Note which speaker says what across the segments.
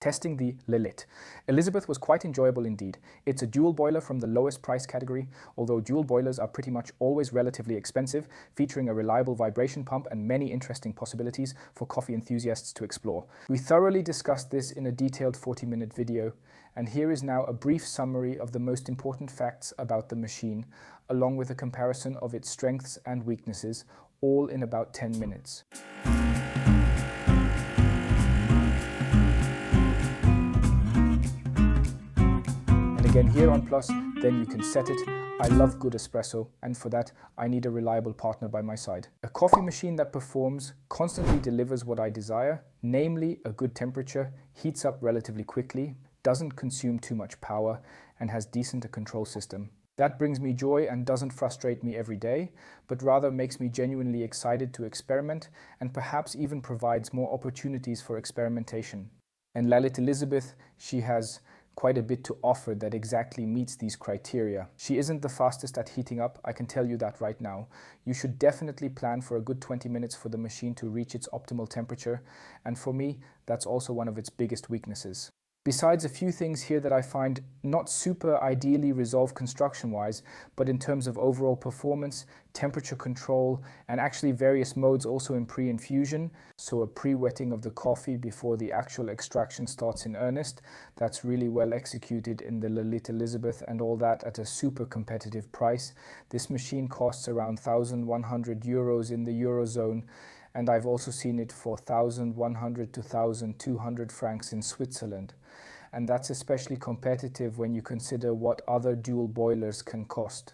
Speaker 1: Testing the Lelit. Elizabeth was quite enjoyable indeed. It's a dual boiler from the lowest price category, although dual boilers are pretty much always relatively expensive, featuring a reliable vibration pump and many interesting possibilities for coffee enthusiasts to explore. We thoroughly discussed this in a detailed 40-minute video, and here is now a brief summary of the most important facts about the machine, along with a comparison of its strengths and weaknesses, all in about 10 minutes. Again, here on Plus, then you can set it. I love good espresso, and for that, I need a reliable partner by my side. A coffee machine that performs, constantly delivers what I desire, namely a good temperature, heats up relatively quickly, doesn't consume too much power, and has decent a control system. That brings me joy and doesn't frustrate me every day, but rather makes me genuinely excited to experiment and perhaps even provides more opportunities for experimentation. And Lelit Elizabeth, she has quite a bit to offer that exactly meets these criteria. She isn't the fastest at heating up, I can tell you that right now. You should definitely plan for a good 20 minutes for the machine to reach its optimal temperature, and for me, that's also one of its biggest weaknesses. Besides a few things here that I find not super ideally resolved construction-wise, but in terms of overall performance, temperature control, and actually various modes also in pre-infusion, so a pre-wetting of the coffee before the actual extraction starts in earnest, that's really well executed in the Lelit Elizabeth, and all that at a super competitive price. This machine costs around 1,100 euros in the Eurozone, and I've also seen it for 1,100 to 1,200 francs in Switzerland. And that's especially competitive when you consider what other dual boilers can cost.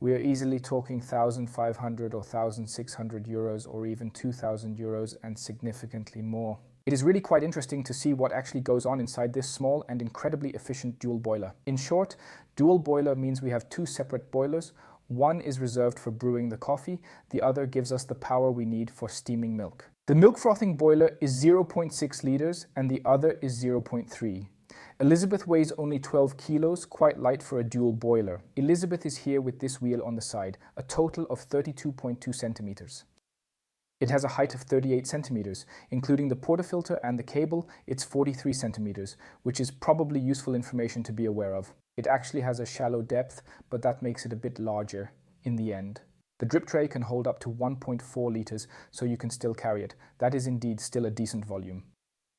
Speaker 1: We are easily talking 1,500 or 1,600 euros or even 2,000 euros and significantly more. It is really quite interesting to see what actually goes on inside this small and incredibly efficient dual boiler. In short, dual boiler means we have two separate boilers. One is reserved for brewing the coffee, the other gives us the power we need for steaming milk. The milk frothing boiler is 0.6 liters and the other is 0.3. Elizabeth weighs only 12 kilos, quite light for a dual boiler. Elizabeth is here with this wheel on the side, a total of 32.2 centimeters. It has a height of 38 centimeters, including the portafilter and the cable, it's 43 centimeters, which is probably useful information to be aware of. It actually has a shallow depth, but that makes it a bit larger in the end. The drip tray can hold up to 1.4 liters, so you can still carry it. That is indeed still a decent volume.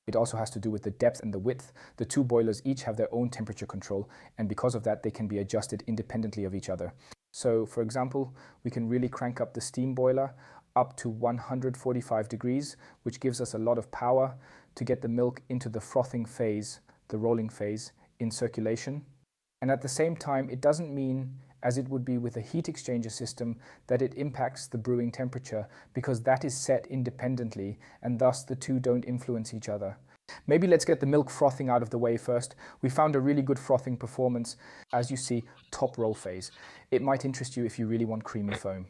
Speaker 1: It also has to do with the depth and the width. The two boilers each have their own temperature control, and because of that they can be adjusted independently of each other. So for example, we can really crank up the steam boiler up to 145 degrees, which gives us a lot of power to get the milk into the frothing phase, the rolling phase, in circulation. And at the same time, it doesn't mean, as it would be with a heat exchanger system, that it impacts the brewing temperature, because that is set independently and thus the two don't influence each other. Maybe let's get the milk frothing out of the way first. We found a really good frothing performance. As you see, top roll phase. It might interest you if you really want creamy foam.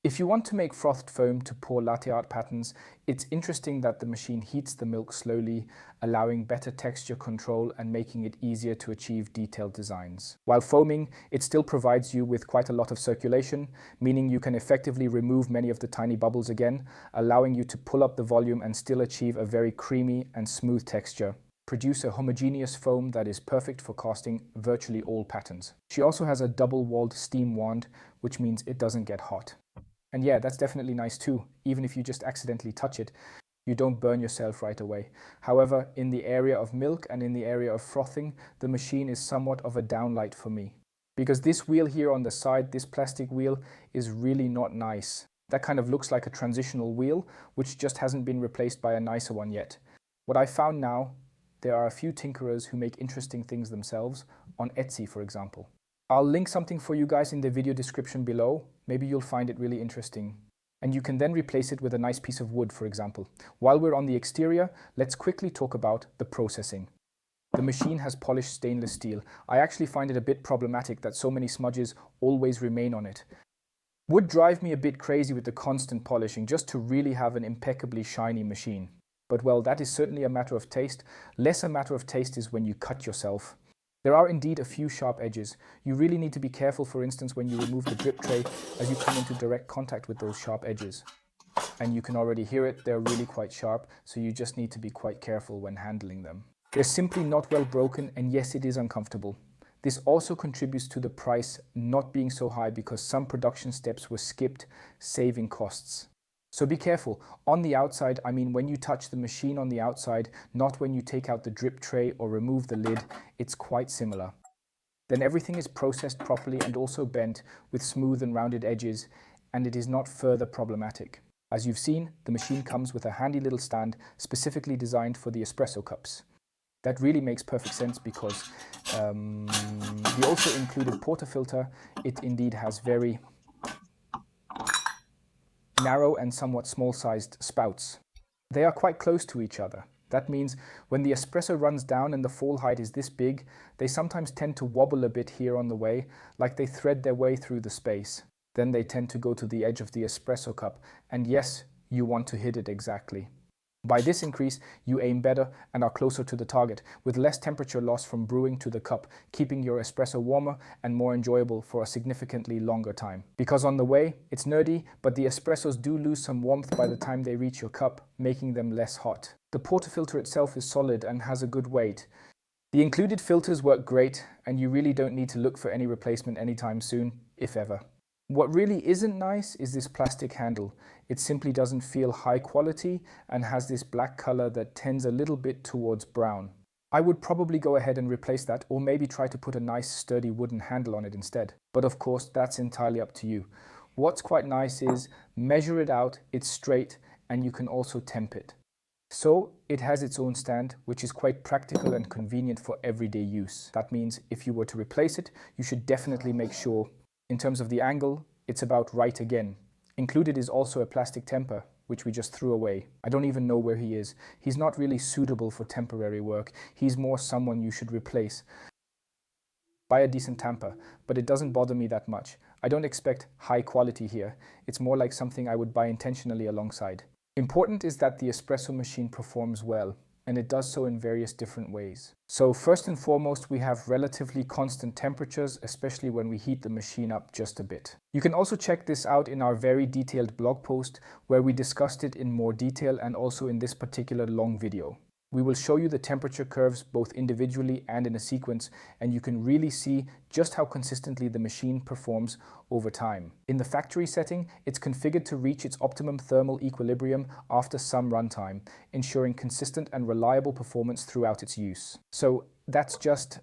Speaker 1: If you want to make frothed foam to pour latte art patterns, it's interesting that the machine heats the milk slowly, allowing better texture control and making it easier to achieve detailed designs. While foaming, it still provides you with quite a lot of circulation, meaning you can effectively remove many of the tiny bubbles again, allowing you to pull up the volume and still achieve a very creamy and smooth texture. Produce a homogeneous foam that is perfect for casting virtually all patterns. She also has a double-walled steam wand, which means it doesn't get hot. And yeah, that's definitely nice too. Even if you just accidentally touch it, you don't burn yourself right away. However, in the area of milk and in the area of frothing, the machine is somewhat of a downlight for me. Because this wheel here on the side, this plastic wheel, is really not nice. That kind of looks like a transitional wheel, which just hasn't been replaced by a nicer one yet. What I found now, there are a few tinkerers who make interesting things themselves, on Etsy for example. I'll link something for you guys in the video description below. Maybe you'll find it really interesting. And you can then replace it with a nice piece of wood, for example. While we're on the exterior, let's quickly talk about the processing. The machine has polished stainless steel. I actually find it a bit problematic that so many smudges always remain on it. Would drive me a bit crazy with the constant polishing just to really have an impeccably shiny machine. But well, that is certainly a matter of taste. Less a matter of taste is when you cut yourself. There are indeed a few sharp edges. You really need to be careful, for instance, when you remove the drip tray, as you come into direct contact with those sharp edges. And you can already hear it, they're really quite sharp, so you just need to be quite careful when handling them. They're simply not well broken, and yes, it is uncomfortable. This also contributes to the price not being so high because some production steps were skipped, saving costs. So be careful. On the outside, I mean when you touch the machine on the outside, not when you take out the drip tray or remove the lid, it's quite similar. Then everything is processed properly and also bent with smooth and rounded edges, and it is not further problematic. As you've seen, the machine comes with a handy little stand specifically designed for the espresso cups. That really makes perfect sense because the also included portafilter, it indeed has very narrow and somewhat small-sized spouts. They are quite close to each other. That means when the espresso runs down and the fall height is this big, they sometimes tend to wobble a bit here on the way, like they thread their way through the space. Then they tend to go to the edge of the espresso cup, and yes, you want to hit it exactly. By this increase, you aim better and are closer to the target, with less temperature loss from brewing to the cup, keeping your espresso warmer and more enjoyable for a significantly longer time. Because on the way, it's nerdy, but the espressos do lose some warmth by the time they reach your cup, making them less hot. The portafilter itself is solid and has a good weight. The included filters work great, and you really don't need to look for any replacement anytime soon, if ever. What really isn't nice is this plastic handle. It simply doesn't feel high quality and has this black color that tends a little bit towards brown. I would probably go ahead and replace that, or maybe try to put a nice sturdy wooden handle on it instead. But of course, that's entirely up to you. What's quite nice is measure it out, it's straight, and you can also temp it. So it has its own stand, which is quite practical and convenient for everyday use. That means if you were to replace it, you should definitely make sure in terms of the angle, it's about right again. Included is also a plastic temper, which we just threw away. I don't even know where he is. He's not really suitable for temporary work. He's more someone you should replace. Buy a decent tamper, but it doesn't bother me that much. I don't expect high quality here. It's more like something I would buy intentionally alongside. Important is that the espresso machine performs well, and it does so in various different ways. So first and foremost, we have relatively constant temperatures, especially when we heat the machine up just a bit. You can also check this out in our very detailed blog post where we discussed it in more detail, and also in this particular long video. We will show you the temperature curves both individually and in a sequence, and you can really see just how consistently the machine performs over time. In the factory setting, it's configured to reach its optimum thermal equilibrium after some runtime, ensuring consistent and reliable performance throughout its use. So that's just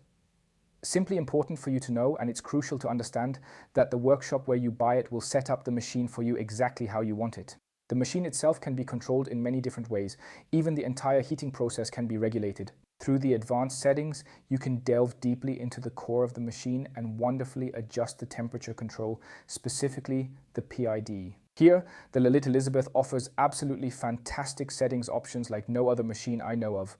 Speaker 1: simply important for you to know, and it's crucial to understand that the workshop where you buy it will set up the machine for you exactly how you want it. The machine itself can be controlled in many different ways. Even the entire heating process can be regulated. Through the advanced settings, you can delve deeply into the core of the machine and wonderfully adjust the temperature control, specifically the PID. Here, the Lelit Elizabeth offers absolutely fantastic settings options like no other machine I know of.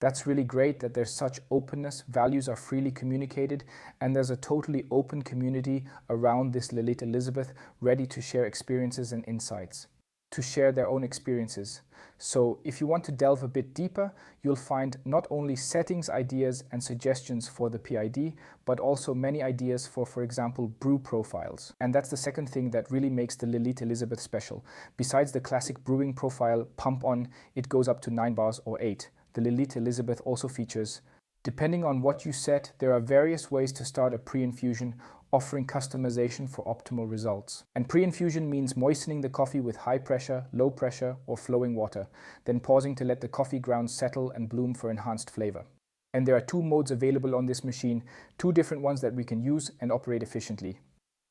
Speaker 1: That's really great that there's such openness, values are freely communicated, and there's a totally open community around this Lelit Elizabeth ready to share experiences and insights, to share their own experiences. So if you want to delve a bit deeper, you'll find not only settings, ideas and suggestions for the PID, but also many ideas for example, brew profiles. And that's the second thing that really makes the Lelit Elizabeth special. Besides the classic brewing profile pump on, it goes up to 9 bars or 8. The Lelit Elizabeth also features, depending on what you set, there are various ways to start a pre-infusion, offering customization for optimal results. And pre-infusion means moistening the coffee with high pressure, low pressure, or flowing water, then pausing to let the coffee grounds settle and bloom for enhanced flavor. And there are 2 modes available on this machine, 2 different ones that we can use and operate efficiently.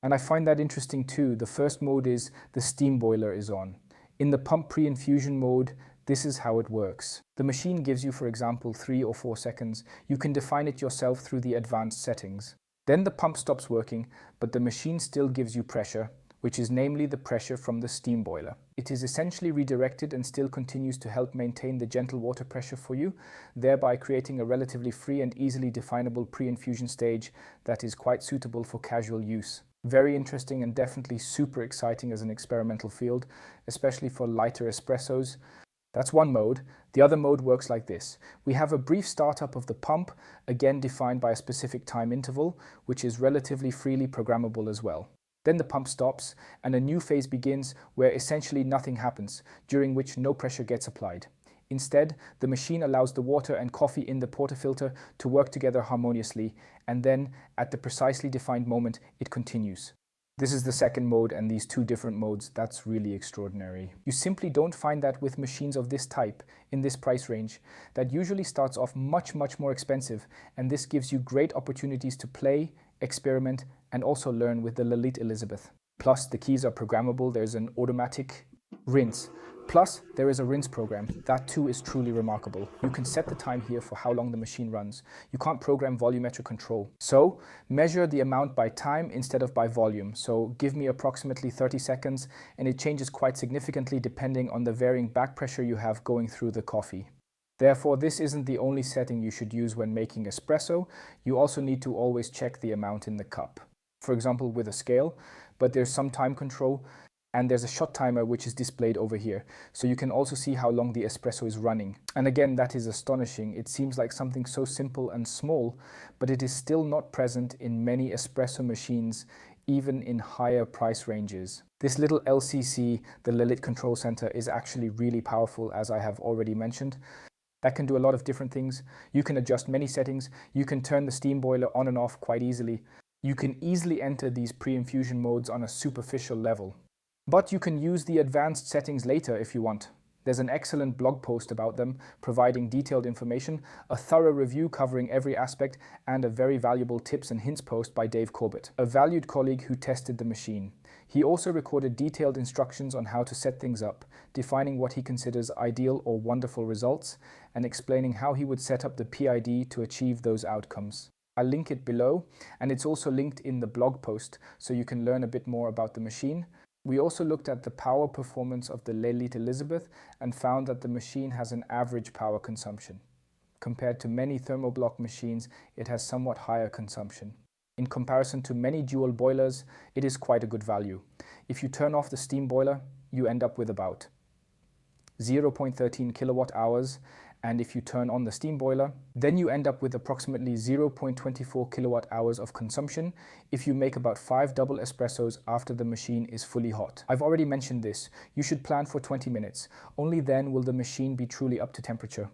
Speaker 1: And I find that interesting too. The first mode is the steam boiler is on. In the pump pre-infusion mode, this is how it works. The machine gives you, for example, 3 or 4 seconds. You can define it yourself through the advanced settings. Then the pump stops working, but the machine still gives you pressure, which is namely the pressure from the steam boiler. It is essentially redirected and still continues to help maintain the gentle water pressure for you, thereby creating a relatively free and easily definable pre-infusion stage that is quite suitable for casual use. Very interesting and definitely super exciting as an experimental field, especially for lighter espressos. That's one mode. The other mode works like this. We have a brief startup of the pump, again defined by a specific time interval, which is relatively freely programmable as well. Then the pump stops and a new phase begins where essentially nothing happens, during which no pressure gets applied. Instead, the machine allows the water and coffee in the portafilter to work together harmoniously, and then, at the precisely defined moment, it continues. This is the second mode, and these two different modes, that's really extraordinary. You simply don't find that with machines of this type, in this price range. That usually starts off much more expensive, and this gives you great opportunities to play, experiment, and also learn with the Lelit Elizabeth. Plus, the keys are programmable, there's an automatic rinse. Plus, there is a rinse program. That too is truly remarkable. You can set the time here for how long the machine runs. You can't program volumetric control. So, measure the amount by time instead of by volume. So, give me approximately 30 seconds, and it changes quite significantly depending on the varying back pressure you have going through the coffee. Therefore, this isn't the only setting you should use when making espresso. You also need to always check the amount in the cup. For example, with a scale, but there's some time control. And there's a shot timer which is displayed over here. So you can also see how long the espresso is running. And again, that is astonishing. It seems like something so simple and small, but it is still not present in many espresso machines, even in higher price ranges. This little LCC, the Lelit Control Center, is actually really powerful, as I have already mentioned. That can do a lot of different things. You can adjust many settings. You can turn the steam boiler on and off quite easily. You can easily enter these pre-infusion modes on a superficial level. But you can use the advanced settings later if you want. There's an excellent blog post about them, providing detailed information, a thorough review covering every aspect, and a very valuable tips and hints post by Dave Corbett, a valued colleague who tested the machine. He also recorded detailed instructions on how to set things up, defining what he considers ideal or wonderful results, and explaining how he would set up the PID to achieve those outcomes. I'll link it below, and it's also linked in the blog post, so you can learn a bit more about the machine. We also looked at the power performance of the Lelit Elizabeth and found that the machine has an average power consumption. Compared to many thermoblock machines, it has somewhat higher consumption. In comparison to many dual boilers, it is quite a good value. If you turn off the steam boiler, you end up with about 0.13 kilowatt hours, and if you turn on the steam boiler, then you end up with approximately 0.24 kilowatt hours of consumption if you make about 5 double espressos after the machine is fully hot. I've already mentioned this. You should plan for 20 minutes. Only then will the machine be truly up to temperature.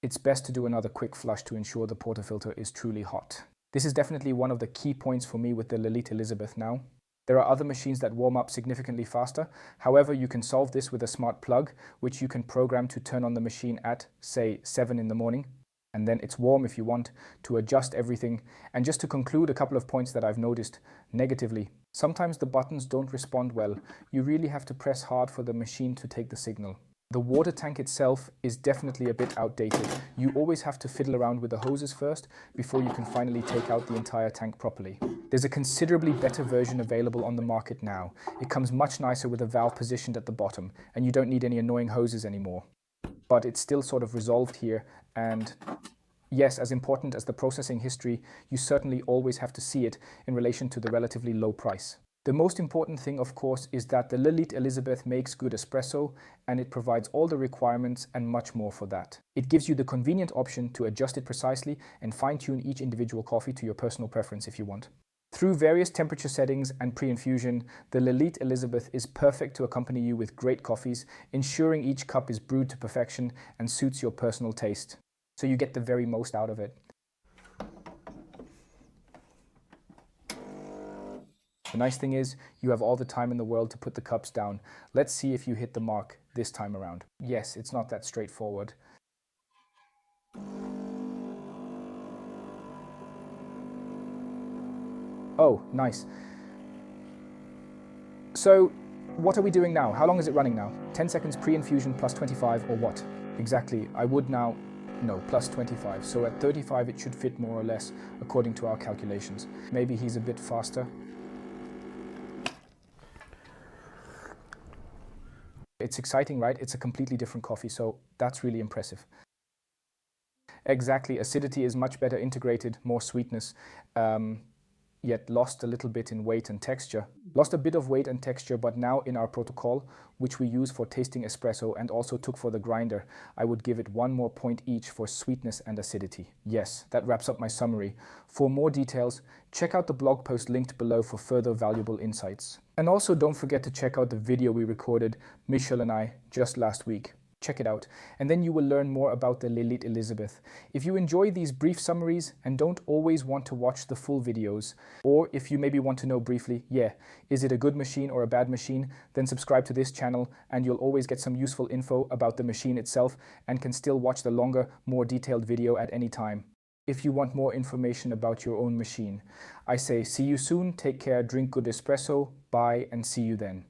Speaker 1: It's best to do another quick flush to ensure the portafilter is truly hot. This is definitely one of the key points for me with the Lelit Elizabeth now. There are other machines that warm up significantly faster. However, you can solve this with a smart plug, which you can program to turn on the machine at, say, 7 in the morning. And then it's warm if you want, to adjust everything. And just to conclude, a couple of points that I've noticed negatively. Sometimes the buttons don't respond well. You really have to press hard for the machine to take the signal. The water tank itself is definitely a bit outdated. You always have to fiddle around with the hoses first before you can finally take out the entire tank properly. There's a considerably better version available on the market now. It comes much nicer with a valve positioned at the bottom, and you don't need any annoying hoses anymore. But it's still sort of resolved here, and yes, as important as the processing history, you certainly always have to see it in relation to the relatively low price. The most important thing, of course, is that the Lelit Elizabeth makes good espresso, and it provides all the requirements and much more for that. It gives you the convenient option to adjust it precisely and fine-tune each individual coffee to your personal preference if you want. Through various temperature settings and pre-infusion, the Lelit Elizabeth is perfect to accompany you with great coffees, ensuring each cup is brewed to perfection and suits your personal taste, so you get the very most out of it. The nice thing is, you have all the time in the world to put the cups down. Let's see if you hit the mark this time around. Yes, it's not that straightforward. Oh, nice. So, what are we doing now? How long is it running now? 10 seconds pre-infusion plus 25 or what? Exactly, I would now... No, plus 25. So at 35 it should fit more or less according to our calculations. Maybe he's a bit faster. It's exciting, right? It's a completely different coffee, so that's really impressive. Exactly, acidity is much better integrated, more sweetness, yet lost a little bit in weight and texture. Lost a bit of weight and texture, but now in our protocol, which we use for tasting espresso and also took for the grinder, I would give it 1 more point each for sweetness and acidity. Yes, that wraps up my summary. For more details, check out the blog post linked below for further valuable insights. And also don't forget to check out the video we recorded, Michel and I, just last week. Check it out, and then you will learn more about the Lelit Elizabeth. If you enjoy these brief summaries and don't always want to watch the full videos, or if you maybe want to know briefly, is it a good machine or a bad machine, then subscribe to this channel and you'll always get some useful info about the machine itself and can still watch the longer, more detailed video at any time. If you want more information about your own machine, I say see you soon, take care, drink good espresso, bye, and see you then.